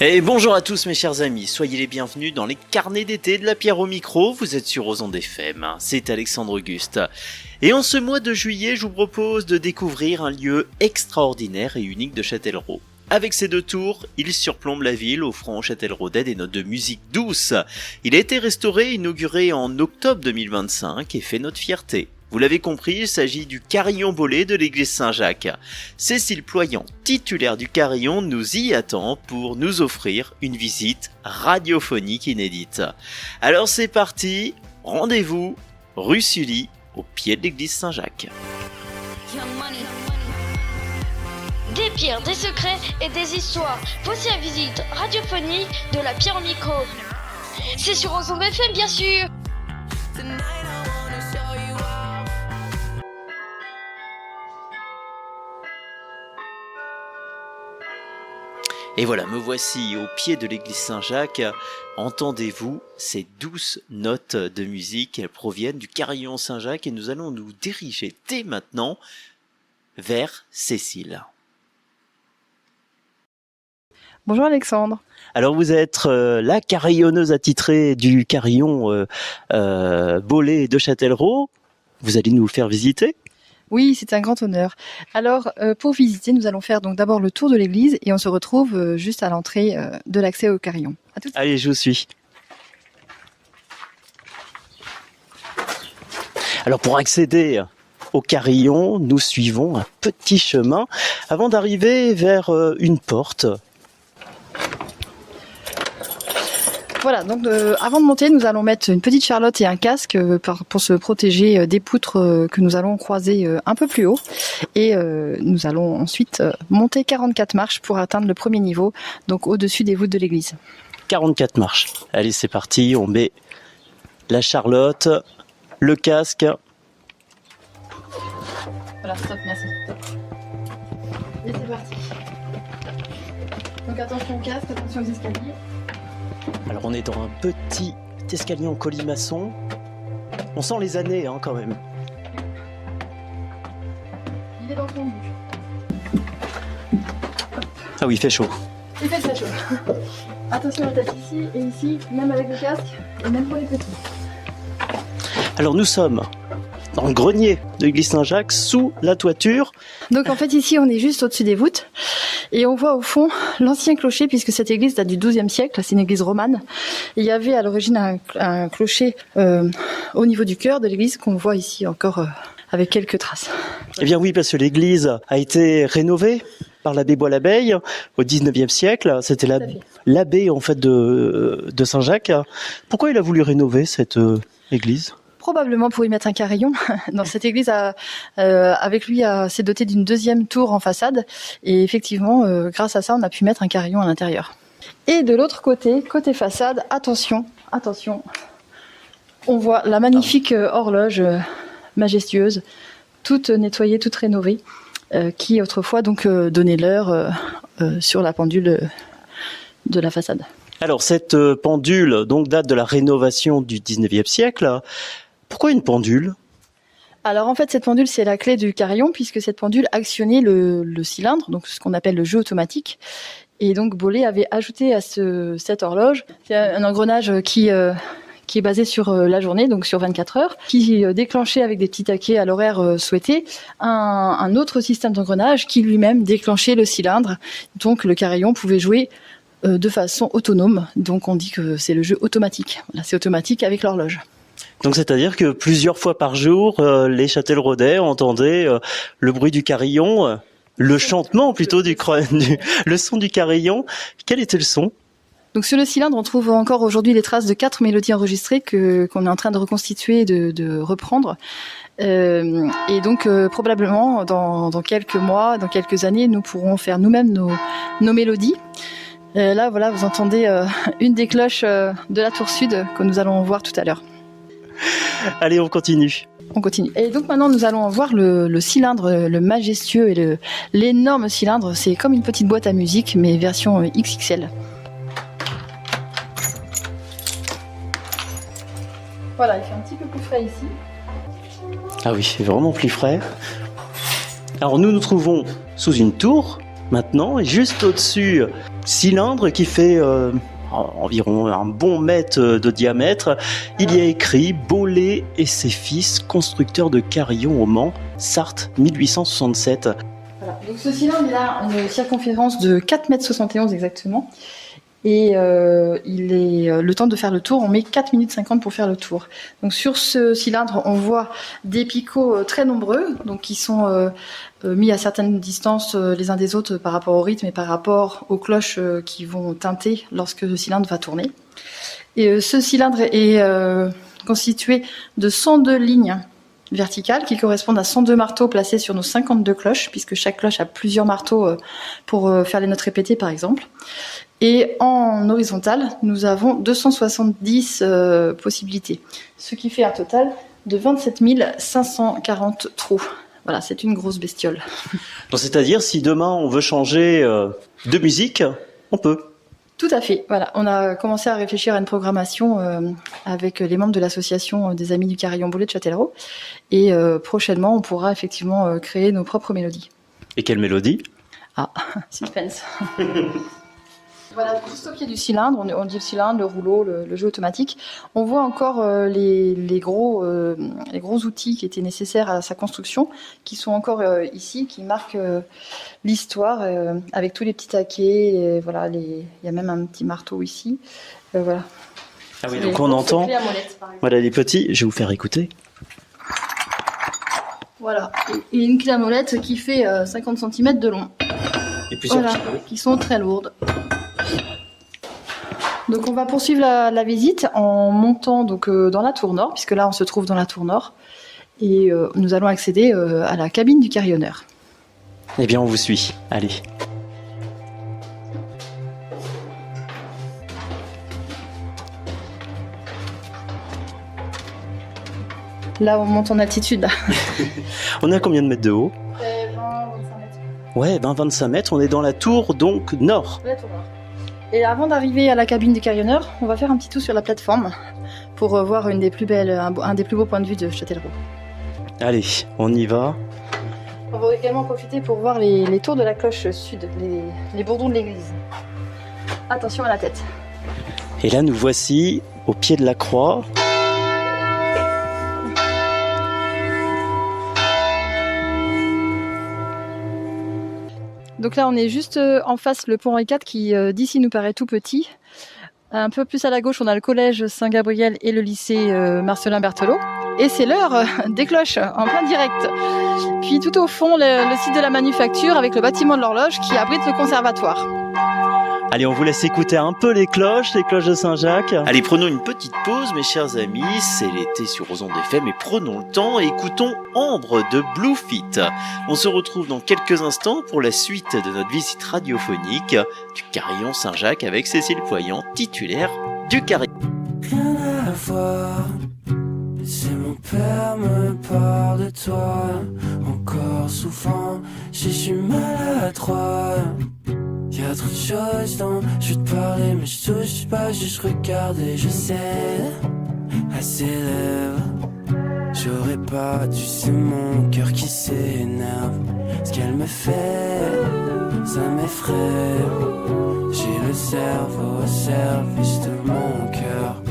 Et bonjour à tous mes chers amis, soyez les bienvenus dans les carnets d'été de la Pierre au micro, vous êtes sur Ozon FM, c'est Alexandre Auguste. Et en ce mois de juillet, je vous propose de découvrir un lieu extraordinaire et unique de Châtellerault. Avec ses deux tours, il surplombe la ville, offrant aux Châtelleraudais des notes de musique douce. Il a été restauré et inauguré en octobre 2025 et fait notre fierté. Vous l'avez compris, il s'agit du carillon bolé de l'église Saint-Jacques. Cécile Ployant, titulaire du carillon, nous y attend pour nous offrir une visite radiophonique inédite. Alors c'est parti, rendez-vous rue Sully, au pied de l'église Saint-Jacques. Des pierres, des secrets et des histoires. Voici la visite radiophonique de la Pierre au micro. C'est sur Ozon FM bien sûr. Et voilà, me voici au pied de l'église Saint-Jacques. Entendez-vous ces douces notes de musique? Elles proviennent du carillon Saint-Jacques et nous allons nous diriger dès maintenant vers Cécile. Bonjour Alexandre. Alors vous êtes la carillonneuse attitrée du carillon bolé de Châtellerault. Vous allez nous le faire visiter? Oui, c'est un grand honneur. Alors, pour visiter, nous allons faire donc d'abord le tour de l'église et on se retrouve juste à l'entrée de l'accès au carillon. À tout de suite. Allez, je vous suis. Alors pour accéder au carillon, nous suivons un petit chemin avant d'arriver vers une porte. Voilà, donc avant de monter, nous allons mettre une petite charlotte et un casque pour se protéger des poutres que nous allons croiser un peu plus haut. Et nous allons ensuite monter 44 marches pour atteindre le premier niveau, donc au-dessus des voûtes de l'église. 44 marches. Allez, c'est parti, on met la charlotte, le casque. Voilà, stop, merci. Et c'est parti. Donc attention au casque, attention aux escaliers. Alors on est dans un petit escalier en colimaçon. On sent les années quand même. Il est dans son but. Ah oui, il fait chaud. Il fait très chaud. Attention à la tête ici et ici, même avec le casque, et même pour les petits. Alors nous sommes dans le grenier de l'église Saint-Jacques, sous la toiture. Donc en fait ici on est juste au-dessus des voûtes et on voit au fond l'ancien clocher, puisque cette église date du XIIe siècle, c'est une église romane. Et il y avait à l'origine un clocher au niveau du chœur de l'église qu'on voit ici encore avec quelques traces. Eh bien oui, parce que l'église a été rénovée par l'abbé Bois-l'Abeille au XIXe siècle. C'était l'abbé en fait de Saint-Jacques. Pourquoi il a voulu rénover cette église ? Probablement pour y mettre un carillon. Dans cette église, avec lui, s'est doté d'une deuxième tour en façade. Et effectivement, grâce à ça, on a pu mettre un carillon à l'intérieur. Et de l'autre côté façade, attention, on voit la magnifique horloge majestueuse, toute nettoyée, toute rénovée, qui autrefois donc donnait l'heure sur la pendule de la façade. Alors cette pendule donc date de la rénovation du XIXe siècle. Pourquoi une pendule ? Alors en fait cette pendule c'est la clé du carillon, puisque cette pendule actionnait le cylindre, donc ce qu'on appelle le jeu automatique. Et donc Bollé avait ajouté à cette horloge, c'est un engrenage qui est basé sur la journée, donc sur 24 heures, qui déclenchait avec des petits taquets à l'horaire souhaité un autre système d'engrenage qui lui-même déclenchait le cylindre. Donc le carillon pouvait jouer de façon autonome, donc on dit que c'est le jeu automatique. Là, c'est automatique avec l'horloge. Donc c'est-à-dire que plusieurs fois par jour, les Châtelleraudais entendaient le bruit du carillon, le chantement plutôt le son du carillon. Quel était le son ? Donc sur le cylindre, on trouve encore aujourd'hui les traces de 4 mélodies enregistrées qu'on est en train de reconstituer et de reprendre. Et donc probablement dans quelques mois, dans quelques années, nous pourrons faire nous-mêmes nos mélodies. Là, voilà, vous entendez une des cloches de la tour sud que nous allons voir tout à l'heure. Allez, on continue. On continue. Et donc maintenant, nous allons voir le cylindre, le majestueux et l'énorme cylindre. C'est comme une petite boîte à musique, mais version XXL. Voilà, il fait un petit peu plus frais ici. Ah oui, c'est vraiment plus frais. Alors nous nous trouvons sous une tour maintenant, et juste au-dessus, cylindre qui fait environ un bon mètre de diamètre, il y a écrit Bollée et ses fils, constructeurs de carillons au Mans, Sarthe 1867. Voilà. Donc ce cylindre, il a une circonférence de 4,71 m exactement. Et il est le temps de faire le tour, on met 4 minutes 50 pour faire le tour. Donc sur ce cylindre, on voit des picots très nombreux, donc qui sont mis à certaines distances les uns des autres par rapport au rythme et par rapport aux cloches qui vont teinter lorsque le cylindre va tourner. Et ce cylindre est constitué de 102 lignes verticales qui correspondent à 102 marteaux placés sur nos 52 cloches, puisque chaque cloche a plusieurs marteaux pour faire les notes répétées par exemple. Et en horizontal, nous avons 270 possibilités, ce qui fait un total de 27 540 trous. Voilà, c'est une grosse bestiole. Donc, c'est-à-dire, si demain on veut changer de musique, on peut. Tout à fait. Voilà, on a commencé à réfléchir à une programmation avec les membres de l'association des Amis du Carillon Bollé de Châtellerault. Et prochainement, on pourra effectivement créer nos propres mélodies. Et quelle mélodie? Ah, suspense. Voilà, juste au pied du cylindre, on dit le cylindre, le rouleau, le jeu automatique. On voit encore les gros outils qui étaient nécessaires à sa construction, qui sont encore ici, qui marquent l'histoire, avec tous les petits taquets. Voilà, il y a même un petit marteau ici. Voilà. Ah oui, donc on entend. Voilà les petits, je vais vous faire écouter. Voilà, et une clé à molette qui fait 50 cm de long. Et plusieurs voilà, qui sont très lourdes. Donc on va poursuivre la visite en montant donc dans la tour nord, puisque là on se trouve dans la tour nord, et nous allons accéder à la cabine du carillonneur. Eh bien on vous suit, allez. Là on monte en altitude. Là. On est à combien de mètres de haut? 20-25 mètres. Ouais, 20-25 mètres, on est dans la tour donc nord. La tour nord. Et avant d'arriver à la cabine du carillonneur, on va faire un petit tour sur la plateforme pour voir un des plus beaux points de vue de Châtellerault. Allez, on y va. On va également profiter pour voir les tours de la cloche sud, les bourdons de l'église. Attention à la tête. Et là, nous voici au pied de la croix. Donc là, on est juste en face le pont Henri IV qui d'ici nous paraît tout petit. Un peu plus à la gauche, on a le collège Saint-Gabriel et le lycée Marcelin Berthelot. Et c'est l'heure des cloches en plein direct. Puis tout au fond, le site de la manufacture avec le bâtiment de l'horloge qui abrite le conservatoire. Allez, on vous laisse écouter un peu les cloches de Saint-Jacques. Allez, prenons une petite pause, mes chers amis. C'est l'été sur Ozon FM et prenons le temps et écoutons Ambre de Bluefit. On se retrouve dans quelques instants pour la suite de notre visite radiophonique du Carillon Saint-Jacques avec Cécile Poyant, titulaire du Carillon. Rien à voir, c'est mon père me parle de toi. Encore souvent, je suis maladroit. Y'a trop de choses dont je veux te parler, mais je touche pas, juste regarde et je cède à ses lèvres. J'aurais pas dû, c'est mon cœur qui s'énerve. Ce qu'elle me fait, ça m'effraie. J'ai le cerveau au service de mon cœur.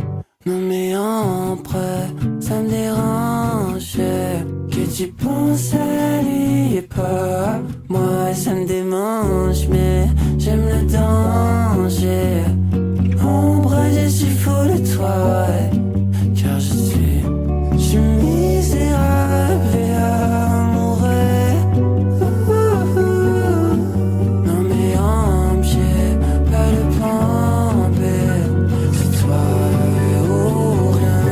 Non mais en vrai, ça me dérangeait que tu penses à lui et pas moi, ça me démange, mais j'aime le danger. Ombre, je suis fou de toi, ouais, car je suis misérable et amoureux. Non mais homme, j'ai pas de plan B, c'est toi ou rien.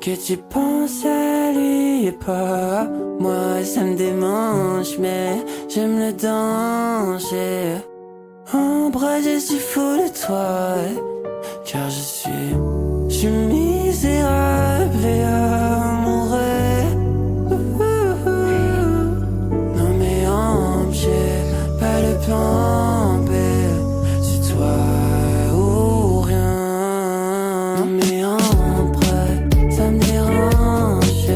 que tu penses à lui et pas moi, ça me démange, mais j'aime le danger. En bras, je suis fou de toi, car je suis misérable et amoureux. Non mais j'ai pas le plan B, c'est toi ou rien. Non mais ça me dérange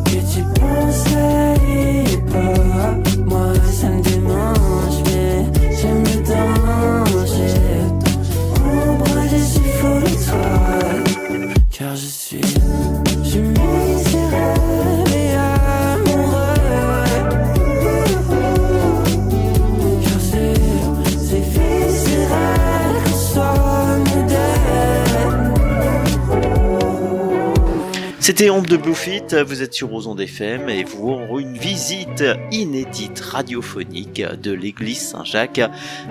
que tu penses à lui et pas moi, ça me démange, mais j'aime le danger. En bras, je suis fou de toi, car je suis misérable et amoureux. Car c'est viscéral qu'on soit modèle. C'était Honte de Bluefit, vous êtes sur Ozon FM et vous aurez une visite inédite radiophonique de l'église Saint-Jacques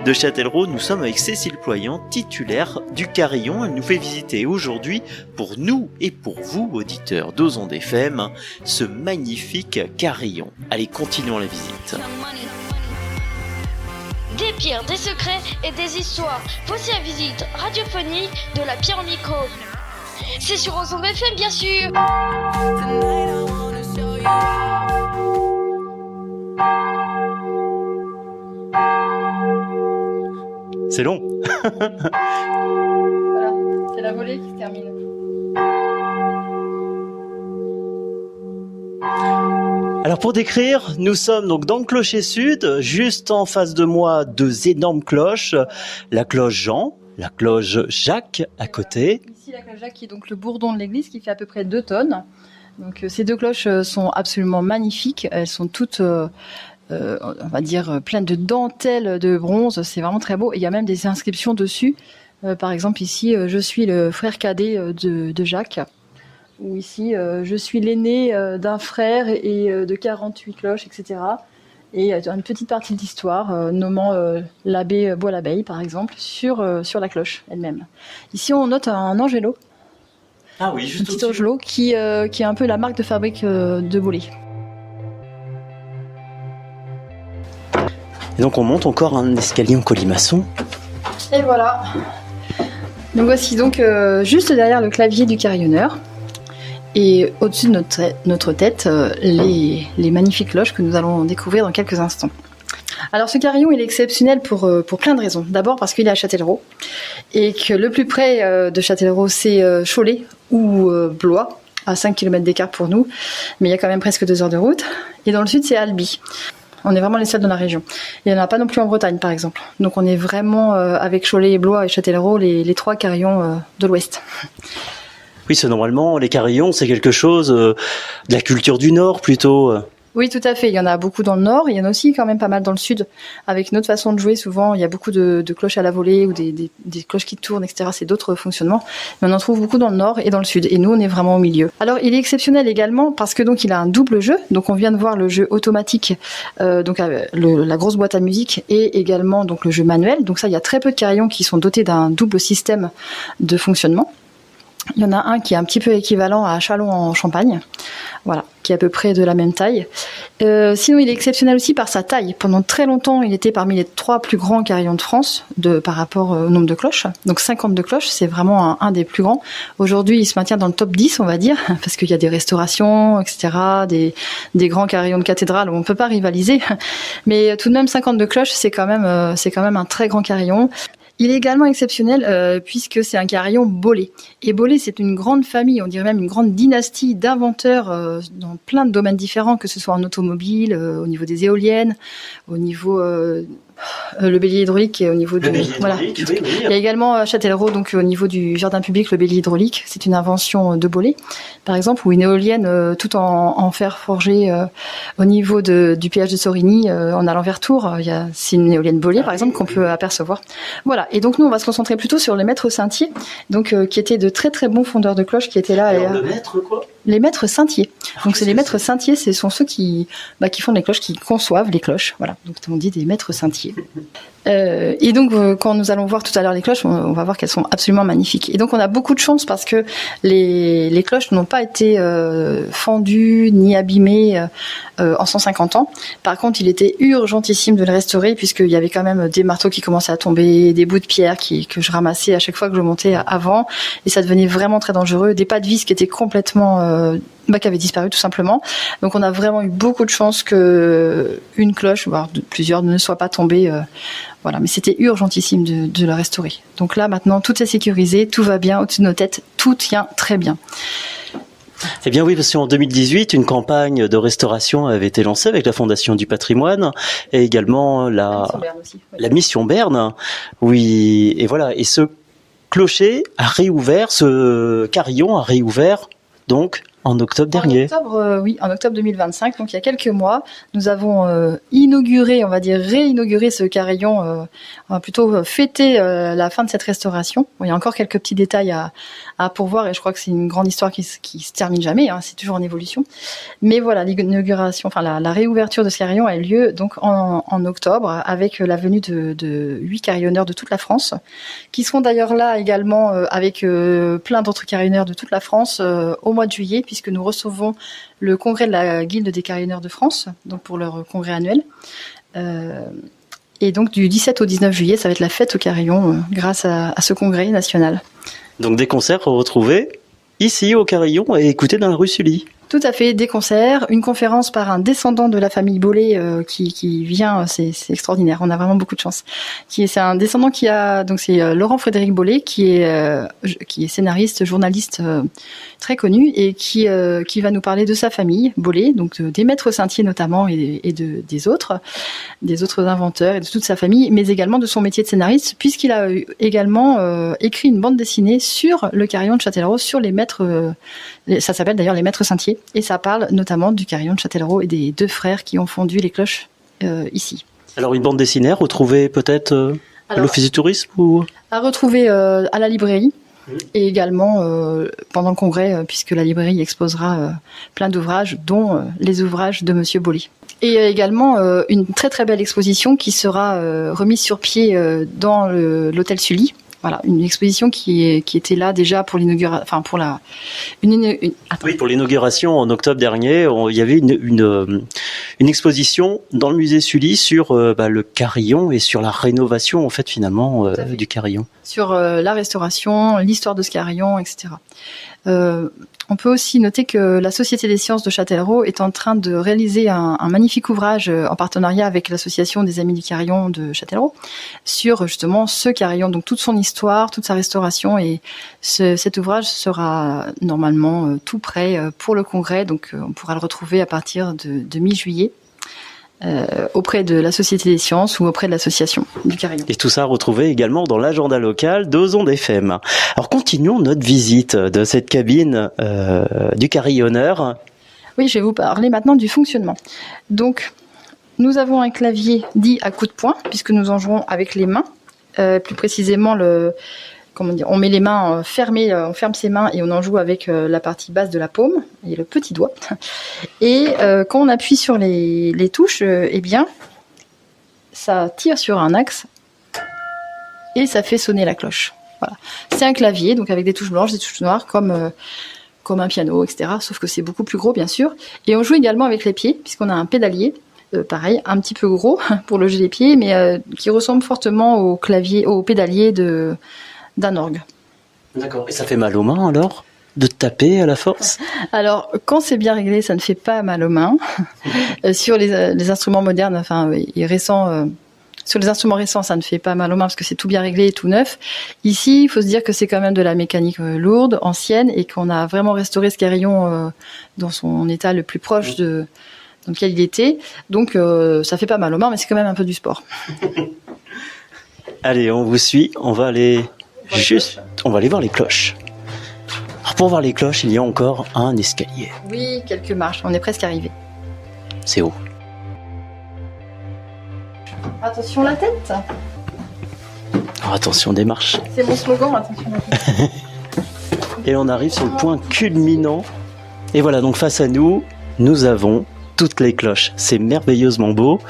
de Châtellerault. Nous sommes avec Cécile Ployant, titulaire du carillon. Elle nous fait visiter aujourd'hui, pour nous et pour vous, auditeurs d'Ozon FM, ce magnifique carillon. Allez, continuons la visite. Des pierres, des secrets et des histoires. Voici la visite radiophonique de la pierre au micro. C'est sur Ozon FM, bien sûr. C'est long. Voilà, c'est la volée qui se termine. Alors pour décrire, nous sommes donc dans le clocher sud, juste en face de moi, deux énormes cloches, la cloche Jean, la cloche Jacques à côté. Ici, la cloche Jacques qui est donc le bourdon de l'église qui fait à peu près 2 tonnes. Donc ces deux cloches sont absolument magnifiques. Elles sont toutes, on va dire, pleines de dentelles de bronze. C'est vraiment très beau. Et il y a même des inscriptions dessus. Par exemple ici, je suis le frère cadet de Jacques. Ou ici, je suis l'aîné d'un frère et de 48 cloches, etc. Et une petite partie de l'histoire, nommant l'abbé Bois-l'Abeille, par exemple, sur la cloche elle-même. Ici, on note un angelo. Ah oui, Un juste petit au-dessus. angelo qui est un peu la marque de fabrique de Bollé. Et donc on monte encore un escalier en colimaçon. Et voilà. Donc voici donc juste derrière le clavier du carillonneur. Et au-dessus de notre tête, les magnifiques cloches que nous allons découvrir dans quelques instants. Alors ce carillon, il est exceptionnel pour plein de raisons. D'abord parce qu'il est à Châtellerault et que le plus près de Châtellerault, c'est Cholet ou Blois, à 5 km d'écart pour nous. Mais il y a quand même presque 2 heures de route. Et dans le sud, c'est Albi. On est vraiment les seuls dans la région. Il n'y en a pas non plus en Bretagne, par exemple. Donc on est vraiment, avec Cholet, et Blois et Châtellerault, les 3 carillons de l'Ouest. Oui, c'est normalement, les carillons, c'est quelque chose de la culture du Nord plutôt. Oui, tout à fait. Il y en a beaucoup dans le nord. Il y en a aussi quand même pas mal dans le sud. Avec une autre façon de jouer, souvent, il y a beaucoup de cloches à la volée ou des cloches qui tournent, etc. C'est d'autres fonctionnements. Mais on en trouve beaucoup dans le nord et dans le sud. Et nous, on est vraiment au milieu. Alors, il est exceptionnel également parce que donc il a un double jeu. Donc, on vient de voir le jeu automatique, donc la grosse boîte à musique, et également donc le jeu manuel. Donc ça, il y a très peu de carillons qui sont dotés d'un double système de fonctionnement. Il y en a un qui est un petit peu équivalent à Châlons en Champagne, voilà, qui est à peu près de la même taille. Sinon, il est exceptionnel aussi par sa taille. Pendant très longtemps, il était parmi les 3 plus grands carillons de France par rapport au nombre de cloches. Donc 52 cloches, c'est vraiment un des plus grands. Aujourd'hui, il se maintient dans le top 10, on va dire, parce qu'il y a des restaurations, etc., des grands carillons de cathédrale où on ne peut pas rivaliser. Mais tout de même, 52 cloches, c'est quand même un très grand carillon. Il est également exceptionnel puisque c'est un carillon Bollé. Et Bollé, c'est une grande famille, on dirait même une grande dynastie d'inventeurs dans plein de domaines différents, que ce soit en automobile, au niveau des éoliennes, au niveau le bélier hydraulique et au niveau du voilà. Oui. Il y a également à Châtellerault, donc au niveau du jardin public, le bélier hydraulique. C'est une invention de Bollé, par exemple, ou une éolienne tout en fer forgé au niveau du péage de Sorigny, en allant vers Tours. C'est une éolienne Bollé, par exemple, qu'on peut apercevoir. Voilà. Et donc nous, on va se concentrer plutôt sur les maîtres Saintier, donc qui étaient de très très bons fondeurs de cloches, qui étaient là. Alors, le maître quoi ? Les maîtres cintiers. Donc c'est les maîtres cintiers, ce sont ceux qui font les cloches, qui conçoivent les cloches. Voilà. Donc on dit des maîtres cintiers. Et donc quand nous allons voir tout à l'heure les cloches, on va voir qu'elles sont absolument magnifiques. Et donc on a beaucoup de chance parce que les cloches n'ont pas été fendues ni abîmées en 150 ans. Par contre, il était urgentissime de les restaurer puisqu'il y avait quand même des marteaux qui commençaient à tomber, des bouts de pierre que je ramassais à chaque fois que je montais avant, et ça devenait vraiment très dangereux. Des pas de vis qui étaient complètement qui avaient disparu tout simplement. Donc on a vraiment eu beaucoup de chance que une cloche, voire plusieurs, ne soient pas tombées. Voilà, mais c'était urgentissime de la restaurer. Donc là maintenant tout est sécurisé, tout va bien au-dessus de nos têtes, tout tient très bien. Eh bien oui, parce qu'en 2018, une campagne de restauration avait été lancée avec la Fondation du Patrimoine et également la Mission Berne. Oui, et voilà. Et ce clocher a réouvert, ce carillon a réouvert donc en octobre dernier. En octobre 2025, donc il y a quelques mois, nous avons inauguré, on va dire réinauguré ce carillon, on va plutôt fêter la fin de cette restauration. Bon, il y a encore quelques petits détails à pourvoir et je crois que c'est une grande histoire qui se termine jamais, hein, c'est toujours en évolution. Mais voilà, l'inauguration, enfin la réouverture de ce carillon a eu lieu donc en octobre avec la venue de 8 carillonneurs de toute la France, qui seront d'ailleurs là également avec plein d'autres carillonneurs de toute la France au mois de juillet, puisque nous recevons le congrès de la Guilde des carillonneurs de France, donc pour leur congrès annuel. Et donc du 17 au 19 juillet, ça va être la fête au carillon grâce à ce congrès national. Donc des concerts retrouvés ici au carillon et écoutés dans la rue Sully. Tout à fait, des concerts, une conférence par un descendant de la famille Bollé qui vient, c'est extraordinaire, on a vraiment beaucoup de chance. C'est un descendant c'est Laurent Frédéric Bollé qui est scénariste, journaliste très connu et qui va nous parler de sa famille Bollé, donc des maîtres cintiers notamment et des autres inventeurs et de toute sa famille, mais également de son métier de scénariste puisqu'il a également écrit une bande dessinée sur le carillon de Châtellerault, sur les maîtres. Ça s'appelle d'ailleurs les maîtres cintiers et ça parle notamment du carillon de Châtellerault et des 2 frères qui ont fondu les cloches ici. Alors une bande dessinée retrouvée peut-être à l'Office du tourisme ou à retrouver à la librairie et également pendant le congrès puisque la librairie exposera plein d'ouvrages dont les ouvrages de Monsieur Bollé. Et également une très très belle exposition qui sera remise sur pied dans l'hôtel Sully. Voilà, une exposition qui était là déjà pour l'inauguration, enfin pour pour l'inauguration en octobre dernier, il y avait une exposition dans le musée Sully sur le carillon et sur la rénovation en fait finalement du carillon. Sur la restauration, l'histoire de ce carillon, etc. On peut aussi noter que la Société des sciences de Châtellerault est en train de réaliser un magnifique ouvrage en partenariat avec l'Association des Amis du Carillon de Châtellerault sur justement ce carillon, donc toute son histoire, toute sa restauration, et cet ouvrage sera normalement tout prêt pour le congrès, donc on pourra le retrouver à partir de mi-juillet. Auprès de la Société des sciences ou auprès de l'association du carillon. Et tout ça retrouvé également dans l'agenda local d'Ozonde FM. Alors continuons notre visite de cette cabine du carillonneur. Oui, je vais vous parler maintenant du fonctionnement. Donc, nous avons un clavier dit à coup de poing, puisque nous en jouons avec les mains. Plus précisément, on met les mains fermées, on ferme ses mains et on en joue avec la partie basse de la paume et le petit doigt. Et quand on appuie sur les touches, eh bien, ça tire sur un axe et ça fait sonner la cloche. Voilà. C'est un clavier, donc avec des touches blanches, des touches noires, comme un piano, etc. Sauf que c'est beaucoup plus gros, bien sûr. Et on joue également avec les pieds, puisqu'on a un pédalier. Pareil, un petit peu gros pour loger les pieds, mais qui ressemble fortement au pédalier d'un orgue. D'accord. Et ça fait mal aux mains alors de taper à la force? Alors, quand c'est bien réglé, ça ne fait pas mal aux mains. Sur les instruments modernes, et récents, sur les instruments récents, ça ne fait pas mal aux mains parce que c'est tout bien réglé et tout neuf. Ici, il faut se dire que c'est quand même de la mécanique lourde, ancienne, et qu'on a vraiment restauré ce carillon dans son état le plus proche dans lequel il était. Donc, ça fait pas mal aux mains, mais c'est quand même un peu du sport. Allez, on vous suit. On va aller voir les cloches. Alors pour voir les cloches, il y a encore un escalier. Oui, quelques marches, on est presque arrivé. C'est haut. Attention la tête. Alors, attention des marches. C'est mon slogan, attention la tête. Et on arrive sur le point culminant Et voilà, donc face à nous, nous avons toutes les cloches. C'est merveilleusement beau.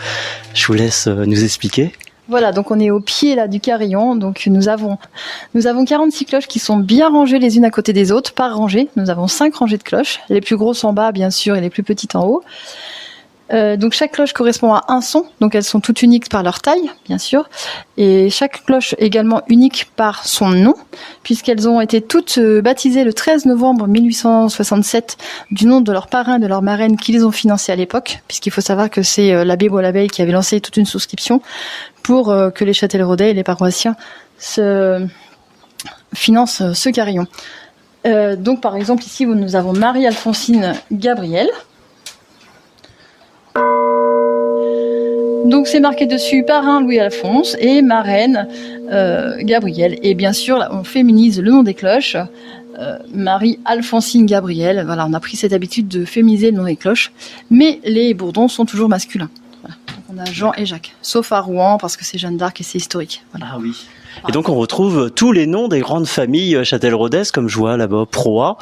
Je vous laisse nous expliquer. Voilà, donc on est au pied là du carillon. Donc nous avons 46 cloches qui sont bien rangées les unes à côté des autres, par rangée. Nous avons 5 rangées de cloches, les plus grosses en bas bien sûr et les plus petites en haut. Donc chaque cloche correspond à un son, donc elles sont toutes uniques par leur taille, bien sûr, et chaque cloche également unique par son nom, puisqu'elles ont été toutes baptisées le 13 novembre 1867 du nom de leur parrain et de leur marraine qui les ont financées à l'époque, puisqu'il faut savoir que c'est l'abbé Bois-l'Abeille qui avait lancé toute une souscription pour que les Châtelleraudais et les paroissiens financent ce carillon. Donc par exemple ici nous avons Marie-Alphonsine Gabrielle. Donc c'est marqué dessus parrain Louis-Alphonse et marraine Gabrielle. Et bien sûr, là, on féminise le nom des cloches. Marie-Alphonsine Gabrielle. Voilà, on a pris cette habitude de féminiser le nom des cloches. Mais les bourdons sont toujours masculins. Voilà. Donc on a Jean et Jacques. Sauf à Rouen, parce que c'est Jeanne d'Arc et c'est historique. Voilà. Ah oui. Et donc on retrouve tous les noms des grandes familles châtelleraudaises, comme je vois là-bas, Proa.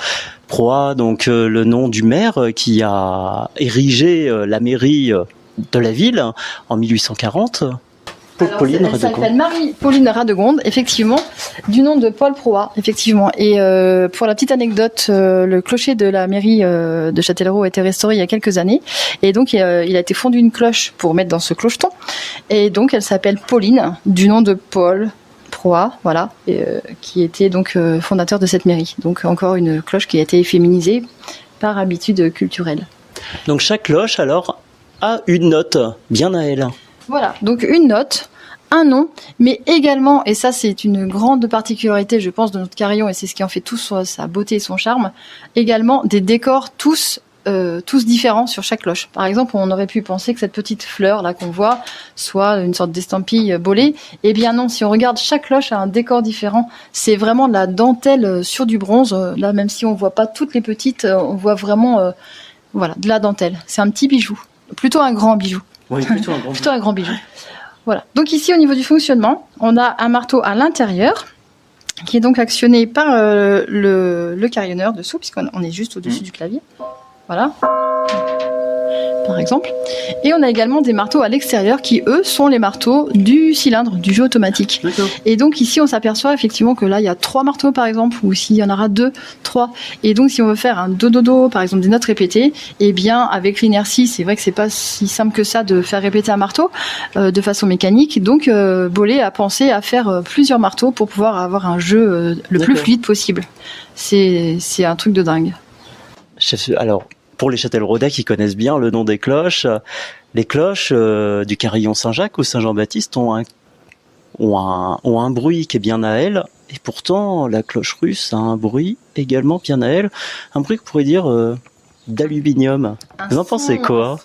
Proa, donc le nom du maire qui a érigé la mairie de la ville en 1840. Pauline Radegonde. Elle s'appelle Marie-Pauline Radegonde, effectivement, du nom de Paul Proa, effectivement. Et pour la petite anecdote, le clocher de la mairie de Châtellerault a été restauré il y a quelques années. Et donc, il a été fondu une cloche pour mettre dans ce clocheton. Et donc, elle s'appelle Pauline, du nom de Paul Proa, voilà, qui était donc fondateur de cette mairie. Donc, encore une cloche qui a été féminisée par habitude culturelle. Donc, chaque cloche, alors, a une note bien à elle. Voilà, donc une note, un nom, mais également, et ça c'est une grande particularité je pense de notre carillon, et c'est ce qui en fait tout sa beauté et son charme, également des décors tous différents sur chaque cloche. Par exemple, on aurait pu penser que cette petite fleur là qu'on voit soit une sorte d'estampille Bollé. Eh bien non, si on regarde, chaque cloche a un décor différent. C'est vraiment de la dentelle sur du bronze. Là, même si on voit pas toutes les petites, on voit vraiment voilà, de la dentelle. C'est un petit bijou. Plutôt un grand bijou. Oui, plutôt un grand bijou. Voilà. Donc ici, au niveau du fonctionnement, on a un marteau à l'intérieur qui est donc actionné par le carillonneur dessous, puisqu'on est juste au-dessus du clavier. Voilà. Par exemple. Et on a également des marteaux à l'extérieur qui, eux, sont les marteaux du cylindre, du jeu automatique. D'accord. Et donc ici, on s'aperçoit effectivement que là, il y a 3 marteaux, par exemple, ou s'il y en aura 2, 3. Et donc, si on veut faire un do-do-do, par exemple, des notes répétées, eh bien, avec l'inertie, c'est vrai que c'est pas si simple que ça de faire répéter un marteau de façon mécanique. Donc, Bollé a pensé à faire plusieurs marteaux pour pouvoir avoir un jeu le plus fluide possible. C'est un truc de dingue. Alors, pour les Châtelleraudais qui connaissent bien le nom des cloches, les cloches du carillon Saint-Jacques ou Saint-Jean-Baptiste ont un bruit qui est bien à elle, et pourtant la cloche russe a un bruit également bien à elle, un bruit qu'on pourrait dire d'aluminium. Vous en pensez quoi ?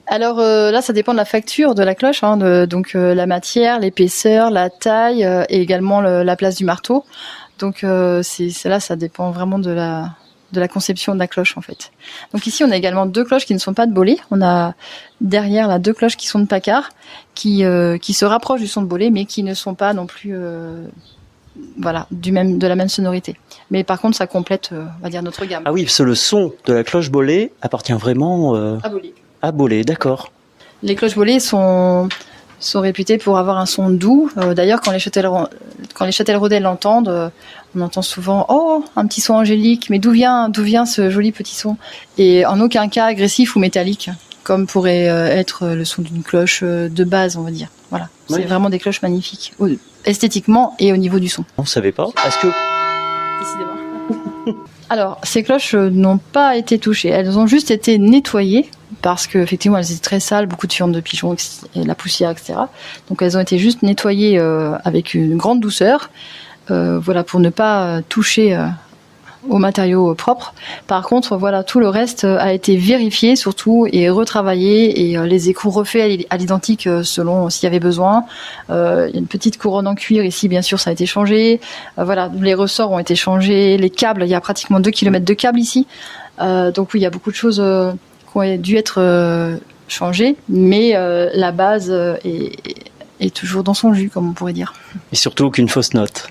Alors là, ça dépend de la facture de la cloche, hein, donc la matière, l'épaisseur, la taille et également la place du marteau. Donc là, ça dépend vraiment de la conception de la cloche en fait. Donc ici on a également 2 cloches qui ne sont pas de Bollé. On a derrière là 2 cloches qui sont de Paccard, qui se rapprochent du son de Bollé, mais qui ne sont pas non plus voilà de la même sonorité. Mais par contre ça complète on va dire notre gamme. Ah oui, parce que le son de la cloche Bollé appartient vraiment à Bollé. À Bollé, d'accord. Les cloches Bollé sont réputées pour avoir un son doux. D'ailleurs, quand les Châtelleraudais l'entendent, on entend souvent « Oh, un petit son angélique, mais d'où vient ce joli petit son ?» Et en aucun cas agressif ou métallique, comme pourrait être le son d'une cloche de base, on va dire. Voilà, oui. C'est vraiment des cloches magnifiques, esthétiquement et au niveau du son. On ne savait pas. Est-ce que... Décidément. Alors, ces cloches n'ont pas été touchées. Elles ont juste été nettoyées parce qu'effectivement, elles étaient très sales, beaucoup de fientes de pigeons, et la poussière, etc. Donc, elles ont été juste nettoyées avec une grande douceur, voilà, pour ne pas toucher aux matériaux propres. Par contre, voilà, tout le reste a été vérifié surtout et retravaillé et les écrous refaits à l'identique selon s'il y avait besoin. Il y a une petite couronne en cuir ici, bien sûr, ça a été changé. Voilà, les ressorts ont été changés, les câbles, il y a pratiquement 2 km de câbles ici. Donc oui, il y a beaucoup de choses qui ont dû être changées, mais la base est toujours dans son jus, comme on pourrait dire. Et surtout aucune fausse note.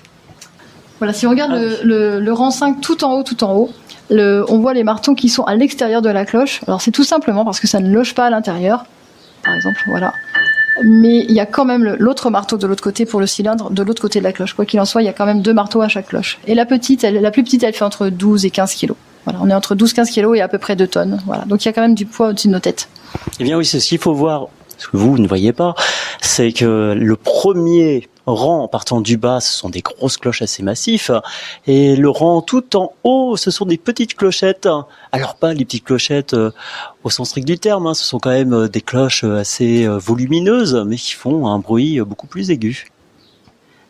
Voilà, si on regarde le rang 5 tout en haut, On voit les marteaux qui sont à l'extérieur de la cloche. Alors c'est tout simplement parce que ça ne loge pas à l'intérieur, par exemple, voilà. Mais il y a quand même l'autre marteau de l'autre côté pour le cylindre, de l'autre côté de la cloche. Quoi qu'il en soit, il y a quand même 2 marteaux à chaque cloche. Et la plus petite, elle fait entre 12 et 15 kilos. Voilà, on est entre 12-15 kilos et à peu près 2 tonnes. Voilà. Donc il y a quand même du poids au-dessus de nos têtes. Eh bien oui, c'est ce qu'il faut voir, ce que vous ne voyez pas, c'est que le premier rang en partant du bas, ce sont des grosses cloches assez massifs, et le rang tout en haut, ce sont des petites clochettes. Alors pas les petites clochettes au sens strict du terme, ce sont quand même des cloches assez volumineuses, mais qui font un bruit beaucoup plus aigu.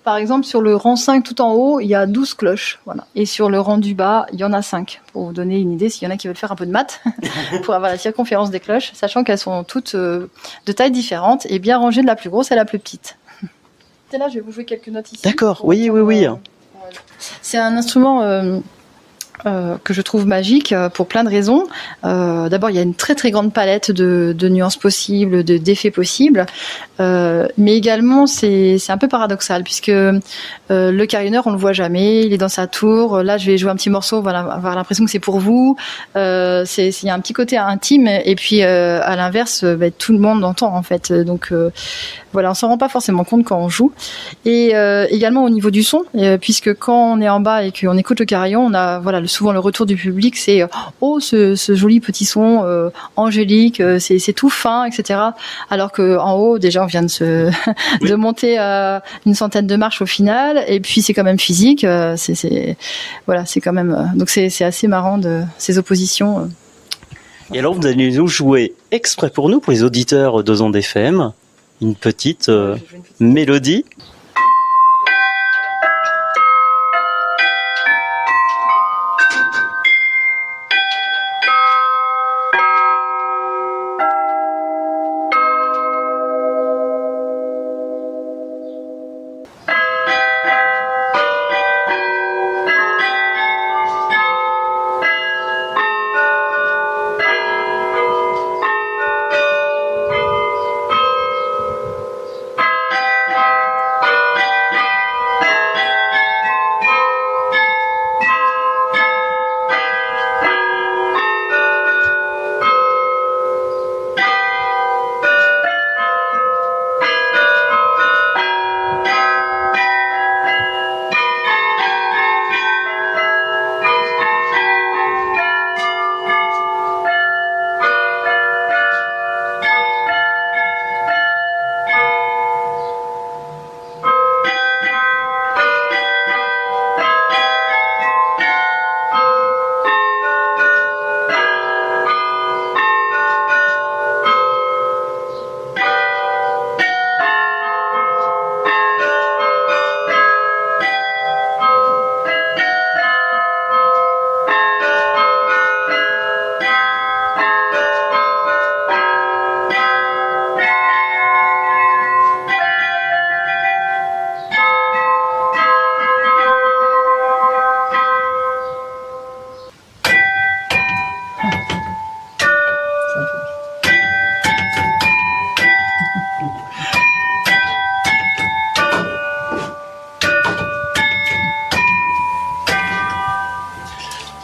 Par exemple, sur le rang 5 tout en haut, il y a 12 cloches. Voilà. Et sur le rang du bas, il y en a 5. Pour vous donner une idée, s'il y en a qui veulent faire un peu de maths, pour avoir la circonférence des cloches, sachant qu'elles sont toutes de tailles différentes et bien rangées de la plus grosse à la plus petite. Là, je vais vous jouer quelques notes ici. D'accord, oui. C'est un instrument que je trouve magique pour plein de raisons. D'abord, il y a une très très grande palette de nuances possibles, d'effets possibles, mais également c'est un peu paradoxal puisque le carillonneur on le voit jamais, il est dans sa tour. Là, je vais jouer un petit morceau, on va avoir l'impression que c'est pour vous. Il y a un petit côté intime et puis à l'inverse, tout le monde entend en fait. Donc voilà, on s'en rend pas forcément compte quand on joue. Et également au niveau du son, puisque quand on est en bas et qu'on écoute le carillon, on a souvent le retour du public, c'est oh ce joli petit son angélique, c'est tout fin, etc. Alors que en haut déjà on vient de monter à une centaine de marches au final, et puis c'est quand même physique, c'est quand même donc c'est assez marrant de ces oppositions. Et alors vous allez nous jouer exprès pour nous, pour les auditeurs d'Ozon FM, une petite mélodie.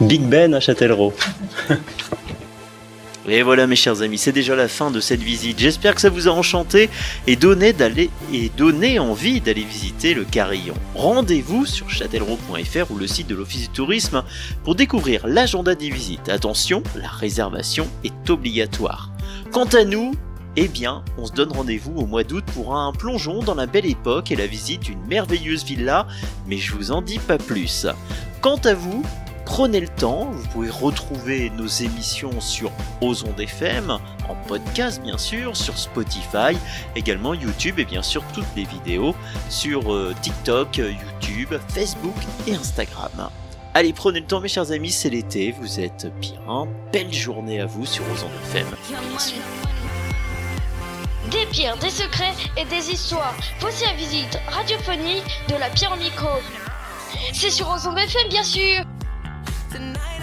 Big Ben à Châtellerault. Et voilà mes chers amis, c'est déjà la fin de cette visite. J'espère que ça vous a enchanté et donné envie d'aller visiter le Carillon. Rendez-vous sur châtellerault.fr ou le site de l'Office du Tourisme pour découvrir l'agenda des visites. Attention, la réservation est obligatoire. Quant à nous, on se donne rendez-vous au mois d'août pour un plongeon dans la belle époque et la visite d'une merveilleuse villa, mais je vous en dis pas plus. Quant à vous, prenez le temps, vous pouvez retrouver nos émissions sur Ozon FM, en podcast bien sûr, sur Spotify, également YouTube et bien sûr toutes les vidéos sur TikTok, YouTube, Facebook et Instagram. Allez, prenez le temps mes chers amis, c'est l'été, vous êtes bien, belle journée à vous sur Ozon FM, bien sûr. Des pierres, des secrets et des histoires. Voici la visite radiophonique de la pierre au micro. C'est sur Ozon FM bien sûr. Tonight